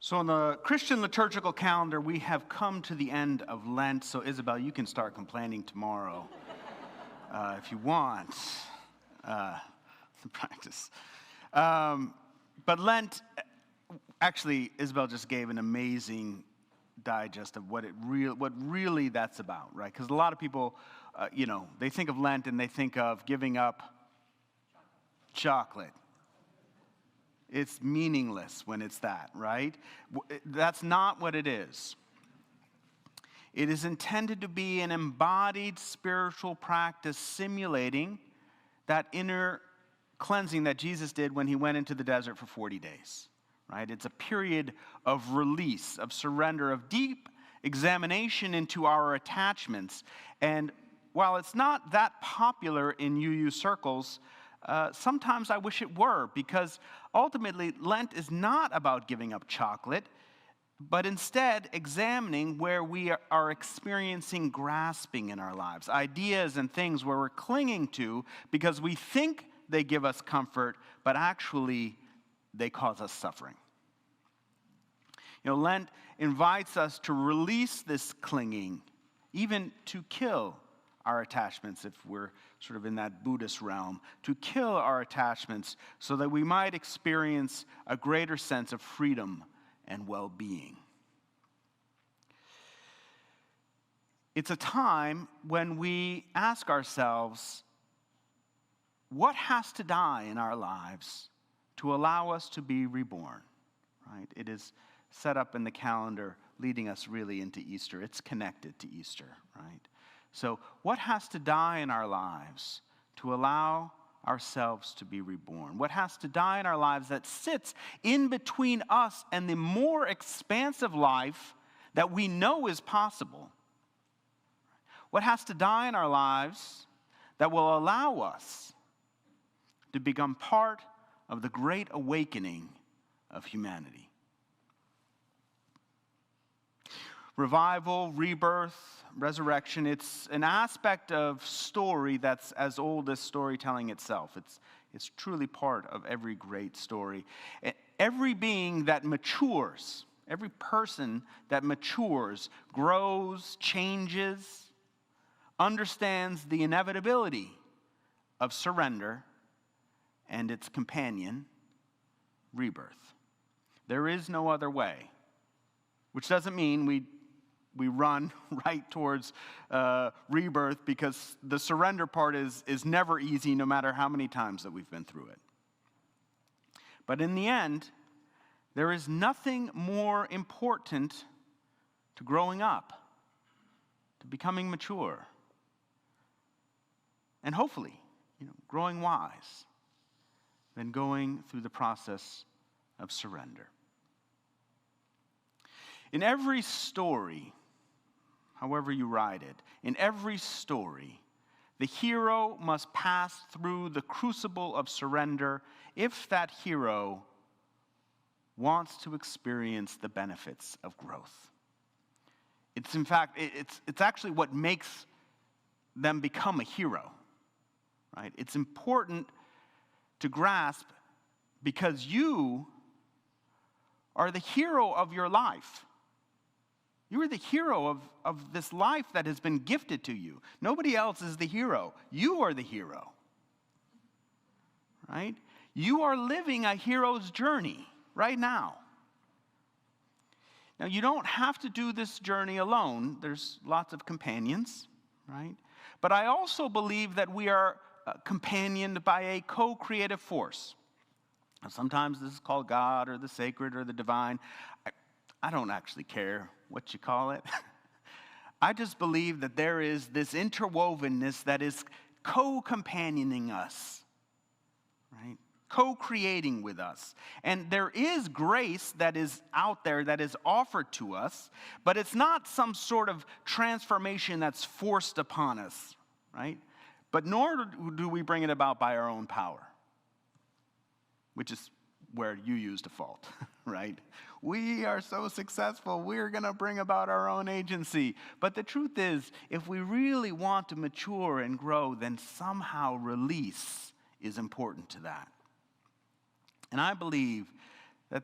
So on the Christian liturgical calendar, we have come to the end of Lent. So Isabel, you can start complaining tomorrow if you want. Practice. But Lent, actually, Isabel just gave an amazing digest of what really that's about, right? Because a lot of people, they think of Lent and they think of giving up chocolate. It's meaningless when it's that, right? That's not what it is. It is intended to be an embodied spiritual practice simulating that inner cleansing that Jesus did when he went into the desert for 40 days, right? It's a period of release, of surrender, of deep examination into our attachments. And while it's not that popular in UU circles, sometimes I wish it were, because ultimately Lent is not about giving up chocolate, but instead examining where we are experiencing grasping in our lives, ideas and things where we're clinging to because we think they give us comfort, but actually they cause us suffering. Lent invites us to release this clinging, even to kill our attachments, if we're sort of in that Buddhist realm, to kill our attachments so that we might experience a greater sense of freedom and well-being. It's a time when we ask ourselves, what has to die in our lives to allow us to be reborn, right? It is set up in the calendar leading us really into Easter. It's connected to Easter, right? So what has to die in our lives to allow ourselves to be reborn? What has to die in our lives that sits in between us and the more expansive life that we know is possible? What has to die in our lives that will allow us to become part of the great awakening of humanity? Revival, rebirth, resurrection, it's an aspect of story that's as old as storytelling itself. It's truly part of every great story. Every being that matures, every person that matures, grows, changes, understands the inevitability of surrender and its companion, rebirth. There is no other way, which doesn't mean we run right towards rebirth, because the surrender part is never easy, no matter how many times that we've been through it. But in the end, there is nothing more important to growing up, to becoming mature, and hopefully, growing wise, than going through the process of surrender. In every story, however you write it, in every story, the hero must pass through the crucible of surrender if that hero wants to experience the benefits of growth. It's in fact, it's actually what makes them become a hero, right? It's important to grasp because you are the hero of your life. You are the hero of this life that has been gifted to you. Nobody else is the hero. You are the hero, right? You are living a hero's journey right now. Now, you don't have to do this journey alone. There's lots of companions, right? But I also believe that we are companioned by a co-creative force. Now, sometimes this is called God or the sacred or the divine. I don't actually care what you call it. I just believe that there is this interwovenness that is co-companioning us, right? Co-creating with us. And there is grace that is out there that is offered to us, but it's not some sort of transformation that's forced upon us, right? But nor do we bring it about by our own power, which is where you use default, right? We are so successful, we're going to bring about our own agency. But the truth is, if we really want to mature and grow, then somehow release is important to that. And I believe that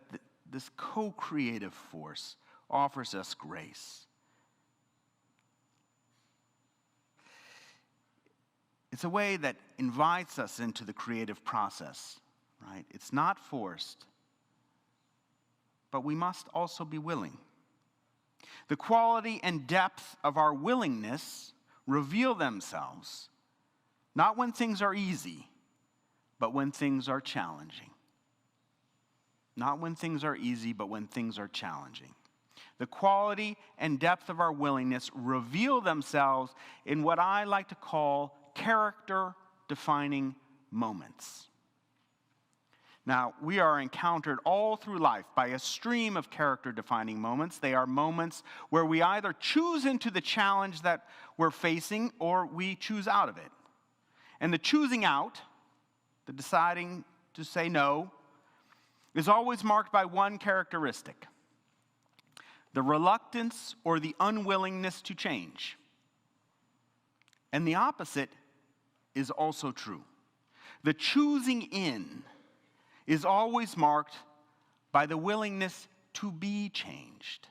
this co-creative force offers us grace. It's a way that invites us into the creative process, right? It's not forced, but we must also be willing. The quality and depth of our willingness reveal themselves, not when things are easy, but when things are challenging. Not when things are easy, but when things are challenging. The quality and depth of our willingness reveal themselves in what I like to call character-defining moments. Now, we are encountered all through life by a stream of character-defining moments. They are moments where we either choose into the challenge that we're facing or we choose out of it. And the choosing out, the deciding to say no, is always marked by one characteristic: the reluctance or the unwillingness to change. And the opposite is also true. The choosing in is always marked by the willingness to be changed.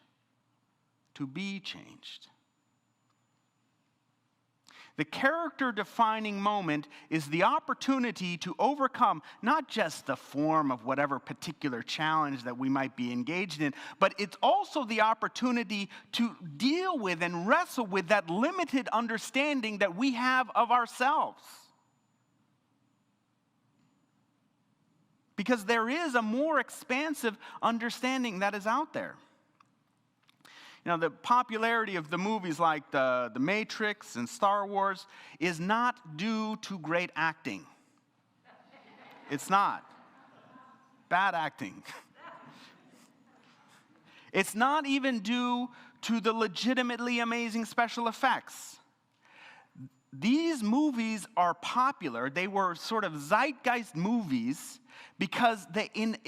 To be changed. The character-defining moment is the opportunity to overcome not just the form of whatever particular challenge that we might be engaged in, but it's also the opportunity to deal with and wrestle with that limited understanding that we have of ourselves. Because there is a more expansive understanding that is out there. You know, the popularity of the movies like the Matrix and Star Wars is not due to great acting. It's not. Bad acting. It's not even due to the legitimately amazing special effects. These movies are popular. They were sort of zeitgeist movies because they, in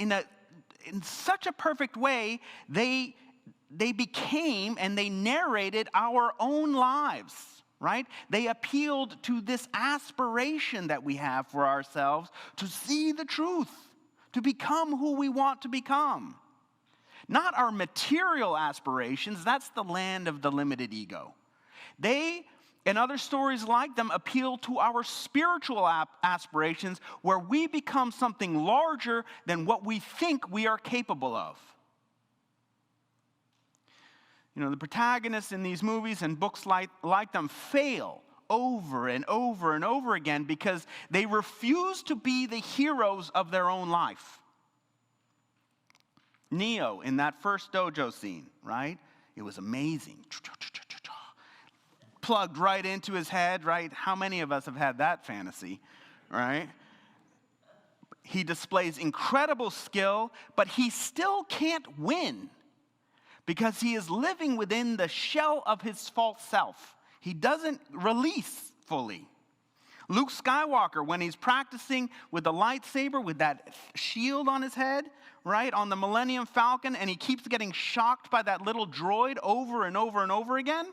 such a perfect way, they became and they narrated our own lives, right? They appealed to this aspiration that we have for ourselves to see the truth, to become who we want to become. Not our material aspirations, that's the land of the limited ego. They and other stories like them appeal to our spiritual aspirations where we become something larger than what we think we are capable of. You know, the protagonists in these movies and books like them fail over and over and over again because they refuse to be the heroes of their own life. Neo in that first dojo scene, right? It was amazing. Plugged right into his head, right? How many of us have had that fantasy, right? He displays incredible skill, but he still can't win because he is living within the shell of his false self. He doesn't release fully. Luke Skywalker, when he's practicing with the lightsaber, with that shield on his head, right, on the Millennium Falcon, and he keeps getting shocked by that little droid over and over and over again,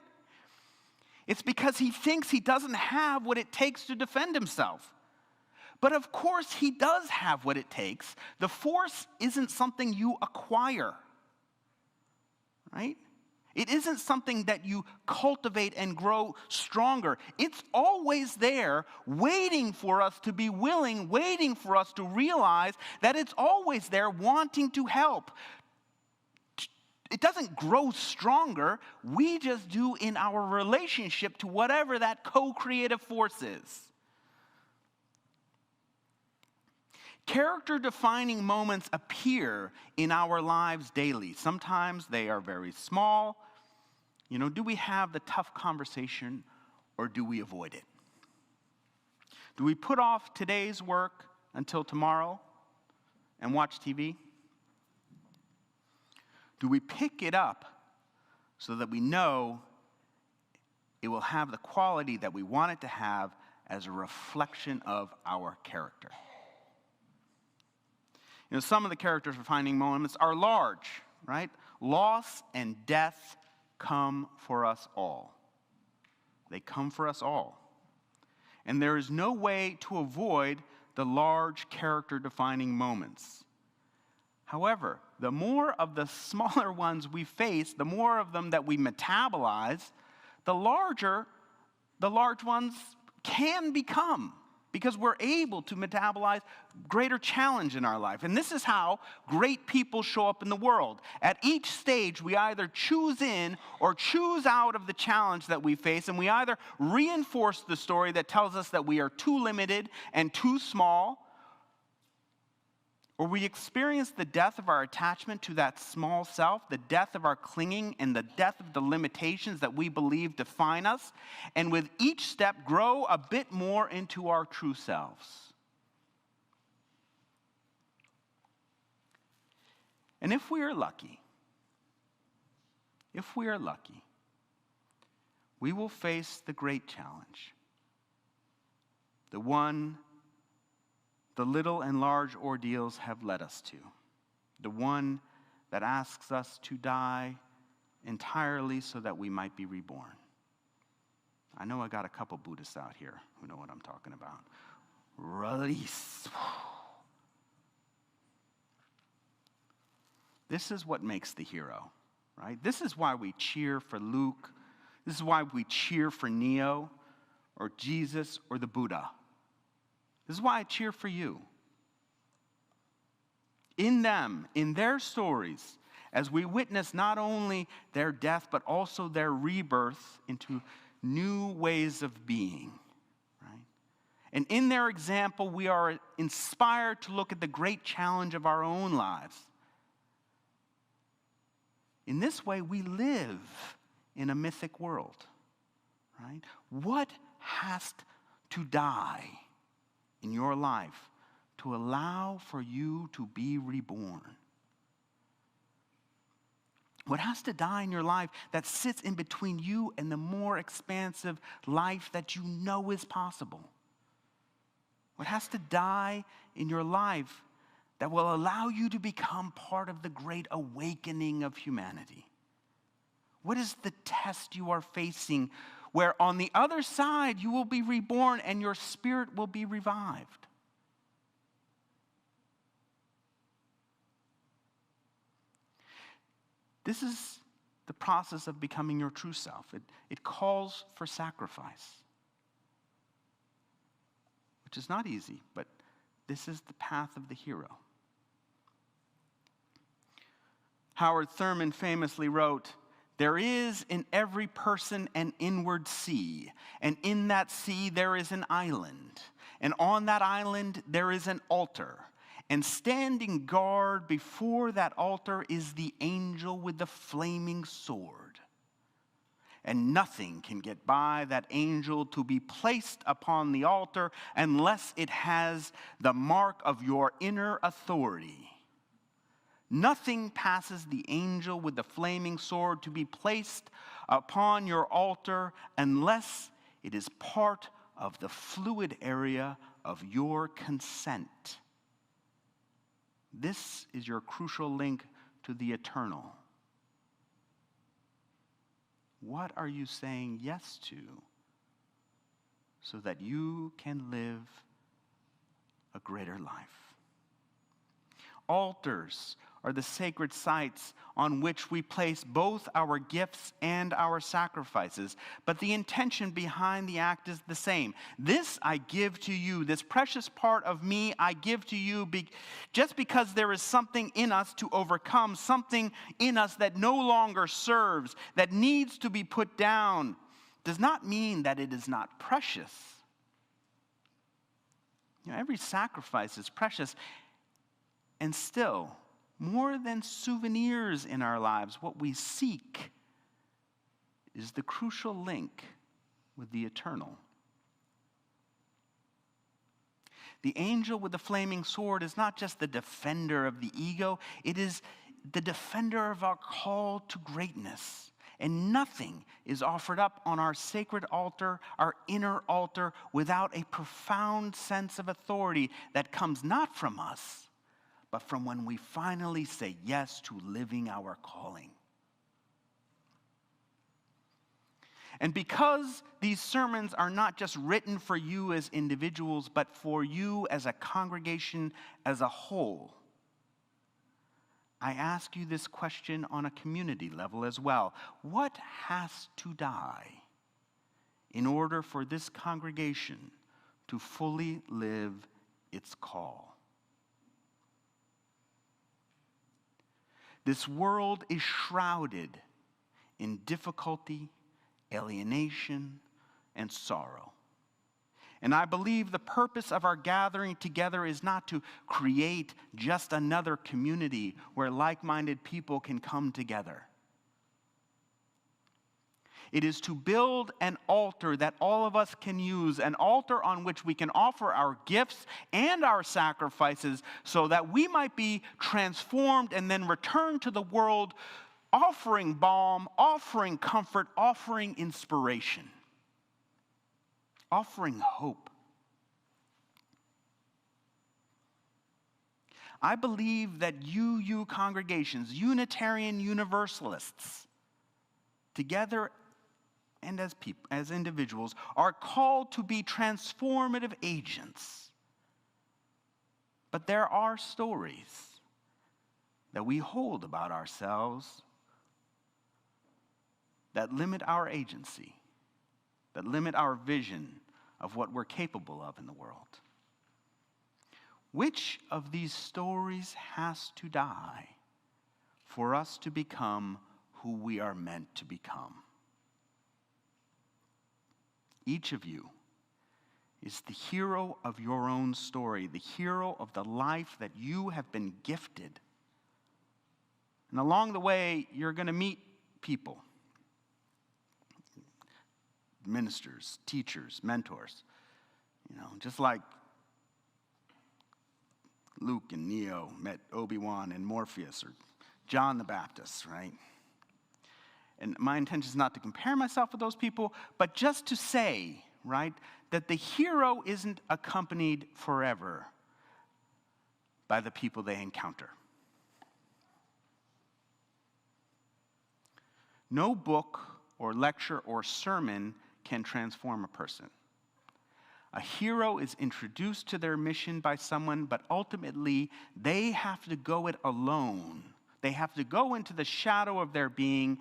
it's because he thinks he doesn't have what it takes to defend himself. But of course he does have what it takes. The Force isn't something you acquire, right? It isn't something that you cultivate and grow stronger. It's always there, waiting for us to be willing, waiting for us to realize that it's always there, wanting to help. It doesn't grow stronger. We just do in our relationship to whatever that co-creative force is. Character-defining moments appear in our lives daily. Sometimes they are very small. You know, do we have the tough conversation or do we avoid it? Do we put off today's work until tomorrow and watch TV? Do we pick it up so that we know it will have the quality that we want it to have as a reflection of our character? You know, some of the character-defining moments are large, right? Loss and death come for us all. They come for us all. And there is no way to avoid the large character-defining moments. However, the more of the smaller ones we face, the more of them that we metabolize, the larger the large ones can become, because we're able to metabolize greater challenge in our life. And this is how great people show up in the world. At each stage, we either choose in or choose out of the challenge that we face, and we either reinforce the story that tells us that we are too limited and too small, or we experience the death of our attachment to that small self, the death of our clinging, and the death of the limitations that we believe define us, and with each step grow a bit more into our true selves. And if we are lucky, we will face the great challenge, the one the little and large ordeals have led us to, the one that asks us to die entirely so that we might be reborn. I know I got a couple Buddhists out here who know what I'm talking about. Release. This is what makes the hero, right? This is why we cheer for Luke. This is why we cheer for Neo or Jesus or the Buddha. This is why I cheer for you. In them, in their stories, as we witness not only their death, but also their rebirth into new ways of being, right? And in their example, we are inspired to look at the great challenge of our own lives. In this way, we live in a mythic world, right? What has to die in your life to allow for you to be reborn? What has to die in your life that sits in between you and the more expansive life that you know is possible? What has to die in your life that will allow you to become part of the great awakening of humanity? What is the test you are facing where on the other side you will be reborn and your spirit will be revived? This is the process of becoming your true self. It calls for sacrifice, which is not easy, but this is the path of the hero. Howard Thurman famously wrote, "There is in every person an inward sea, and in that sea there is an island, and on that island there is an altar, and standing guard before that altar is the angel with the flaming sword. And nothing can get by that angel to be placed upon the altar unless it has the mark of your inner authority. Nothing passes the angel with the flaming sword to be placed upon your altar unless it is part of the fluid area of your consent. This is your crucial link to the eternal. What are you saying yes to so that you can live a greater life?" Altars are the sacred sites on which we place both our gifts and our sacrifices. But the intention behind the act is the same. This I give to you, this precious part of me I give to you just because there is something in us to overcome, something in us that no longer serves, that needs to be put down, does not mean that it is not precious. Every sacrifice is precious, and still, more than souvenirs in our lives, what we seek is the crucial link with the eternal. The angel with the flaming sword is not just the defender of the ego, it is the defender of our call to greatness. And nothing is offered up on our sacred altar, our inner altar, without a profound sense of authority that comes not from us, but from when we finally say yes to living our calling. And because these sermons are not just written for you as individuals, but for you as a congregation as a whole, I ask you this question on a community level as well. What has to die in order for this congregation to fully live its call? This world is shrouded in difficulty, alienation, and sorrow. And I believe the purpose of our gathering together is not to create just another community where like-minded people can come together. It is to build an altar that all of us can use, an altar on which we can offer our gifts and our sacrifices so that we might be transformed and then return to the world offering balm, offering comfort, offering inspiration, offering hope. I believe that you congregations, Unitarian Universalists, together and as individuals, are called to be transformative agents. But there are stories that we hold about ourselves that limit our agency, that limit our vision of what we're capable of in the world. Which of these stories has to die for us to become who we are meant to become? Each of you is the hero of your own story, the hero of the life that you have been gifted. And along the way, you're going to meet people, ministers, teachers, mentors, just like Luke and Neo met Obi-Wan and Morpheus, or John the Baptist, right? And my intention is not to compare myself with those people, but just to say, right, that the hero isn't accompanied forever by the people they encounter. No book or lecture or sermon can transform a person. A hero is introduced to their mission by someone, but ultimately they have to go it alone. They have to go into the shadow of their being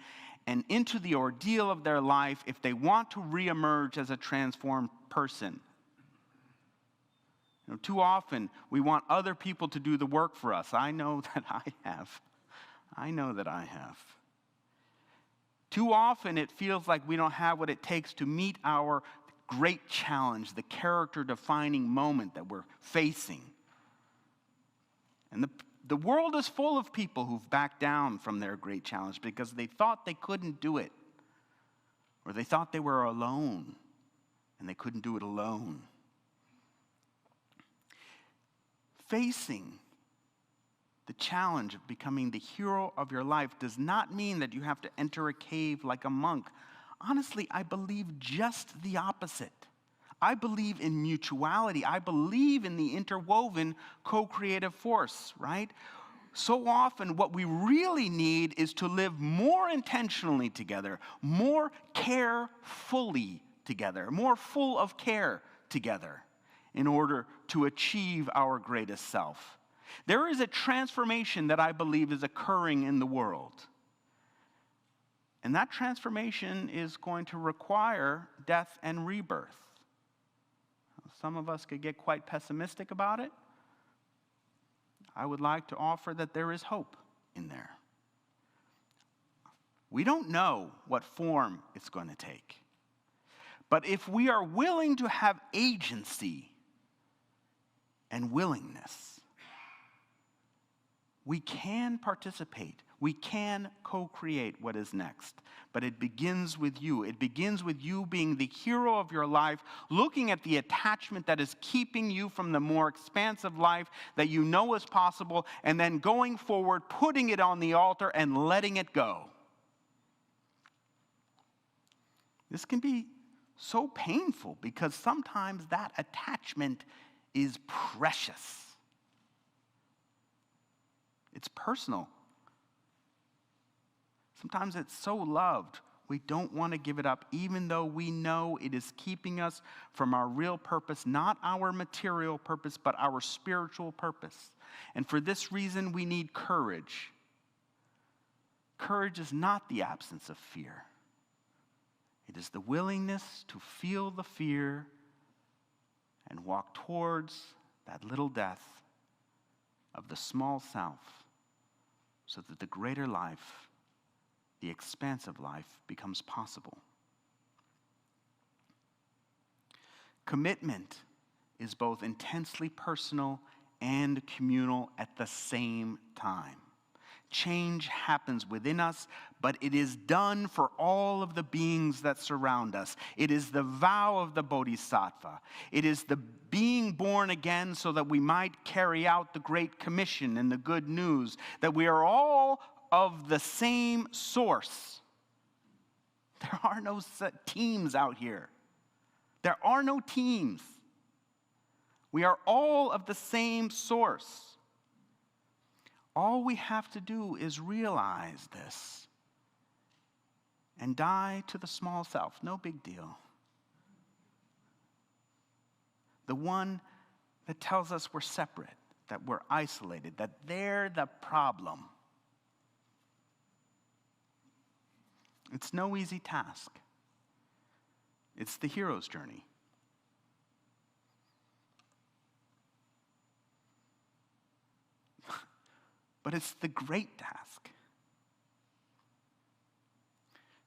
and into the ordeal of their life if they want to reemerge as a transformed person. Too often we want other people to do the work for us. I know that I have. Too often it feels like we don't have what it takes to meet our great challenge, the character-defining moment that we're facing. And the world is full of people who've backed down from their great challenge because they thought they couldn't do it, or they thought they were alone, and they couldn't do it alone. Facing the challenge of becoming the hero of your life does not mean that you have to enter a cave like a monk. Honestly, I believe just the opposite. I believe in mutuality. I believe in the interwoven co-creative force, right? So often what we really need is to live more intentionally together, more carefully together, more full of care together in order to achieve our greatest self. There is a transformation that I believe is occurring in the world. And that transformation is going to require death and rebirth. Some of us could get quite pessimistic about it. I would like to offer that there is hope in there. We don't know what form it's going to take. But if we are willing to have agency and willingness, we can participate. We can co-create what is next. But it begins with you. It begins with you being the hero of your life, looking at the attachment that is keeping you from the more expansive life that you know is possible, and then going forward, putting it on the altar and letting it go. This can be so painful because sometimes that attachment is precious. It's personal. Sometimes it's so loved, we don't want to give it up, even though we know it is keeping us from our real purpose, not our material purpose, but our spiritual purpose. And for this reason, we need courage Courage is not the absence of fear. It is the willingness to feel the fear and walk towards that little death of the small self so that the greater life, the expansive life, becomes possible. Commitment is both intensely personal and communal at the same time. Change happens within us, but it is done for all of the beings that surround us. It is the vow of the Bodhisattva. It is the being born again so that we might carry out the Great Commission and the good news that we are all of the same source. There are no teams out here. There are no teams. We are all of the same source. All we have to do is realize this and die to the small self. No big deal. The one that tells us we're separate, that we're isolated, that they're the problem. It's no easy task. It's the hero's journey. But it's the great task.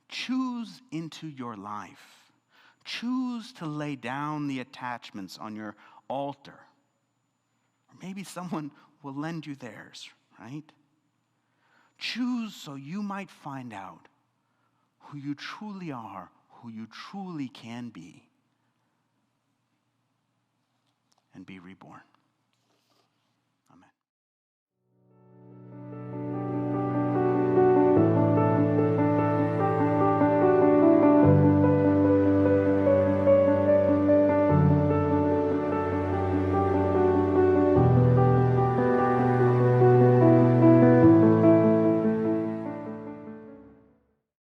Choose into your life. Choose to lay down the attachments on your altar. Or maybe someone will lend you theirs, right? Choose so you might find out who you truly are, who you truly can be, and be reborn.